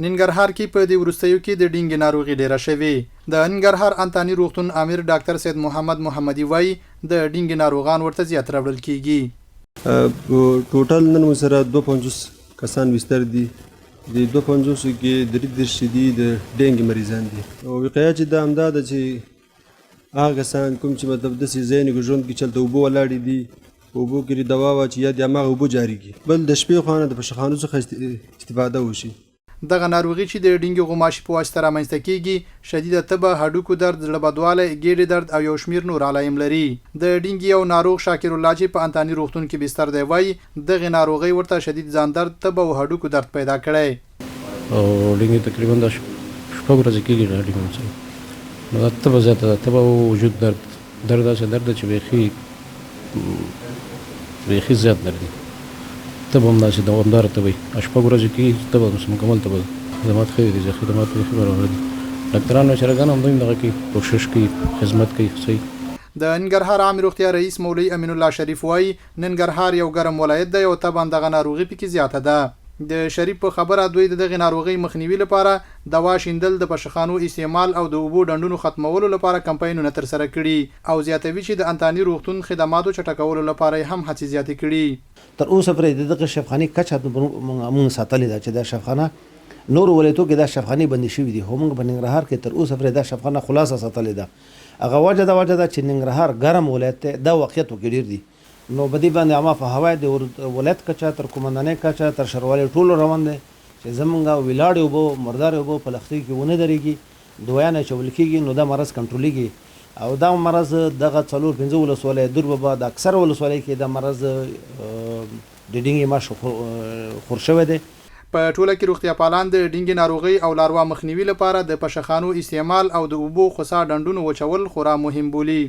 ننګرهار کې په دې وروستیو کې د ډينګي ناروغي ډېره شوې د ننګرهار انتاني روغتون امیر ډاکټر سید محمد محمدي وایي د ډينګي ناروغان ورته زیات راوړل کیږي ټوټل نن سره 250 کسان بستر دي د 250 کې د ډېر شدید ډينګي مریضان دي او وقایع چې د امداد چې هغه کسان کوم چې مطلب د سیزین کې ژوند کې چلته وبو ولاړ دي وبو کې دوا وا چې یا د هغه وبو جاری کی بل د شپې خانه د پښخانو څخه استفاده وشي دغه ناروغي چې د ډينګي غوماشي په واسطه رامنځته کیږي شدیده تبه هډوکو درد زړه بدواله ګیډې درد او یو شمیر نور علائم لري د ډينګي یو ناروغ شاکر الله چې په انتاني روغتون کې بستر دی وایي دغه ناروغي ورته شدید ځان درد تبه او هډوکو درد پیدا کړی او ډينګي تقریبا د شپږ ورځې کېږي د ډينګي نو تبه زیاته تبه او وجود درد درد چې بیخي زیات درد تبه هم داسې دوامداره تبه وي شپږ ورځې کې تبه مکمل تبه خدمات ښه دي خدمات بیخي برابر دي ډاکټران او چرګان هم دوی دغه کوي کوشش کوي خدمت کوي صحیح د ننګرهار عام روغتیا رئیس مولوي امین الله شریف وایي ننګرهار یو ګرم ولایت دی او طبعا دغه ناروغي پکې زیاته ده د شریف په خبره دوی دغه ناروغي مخنیوي لپاره دوا شیندل د پښخانو استعمال او د اوبو ډنډونو ختمولو لپاره کمپاینونه ترسره کړي او زیاتوي چې د انتاني روغتون خدماتو چټکولو لپاره هم هڅې زیاتې کړي تر اوسه پرې دغه شفخاني کچه موږ ساتلې ده چې د شفخانه نور ولایتو کې د شفخاني بندي شوې دي خو موږ په ننګرهار کې تر اوسه پرې د شفخانه خلاصه ساتلې ده هغه وجه ده چې ننګرهار ګرم ولایت دا واقعیت کې ډیر دي نو بدی باندې عامه په هوا د ولایت کچا تر کومندانې کچا تر شروالي ټولو روان دي چې زمونږ ویلاړ وبو مردار وبو په لختي کې ونه درېږي دویانه چول کېږي نو دا مرض کنټرولېږي او دا مرض دغه 4-5 ولسوالۍ دور به بعد اکثر ولسوالۍ کې دا مرض د ډينګي ماش خور شوی دی په ټوله کې روغتیا پالان د ډينګي ناروغي او لاروا مخنیوي لپاره د پښخانو استعمال او د اوبو خصا ډنډونو وچول خورا مهم بولي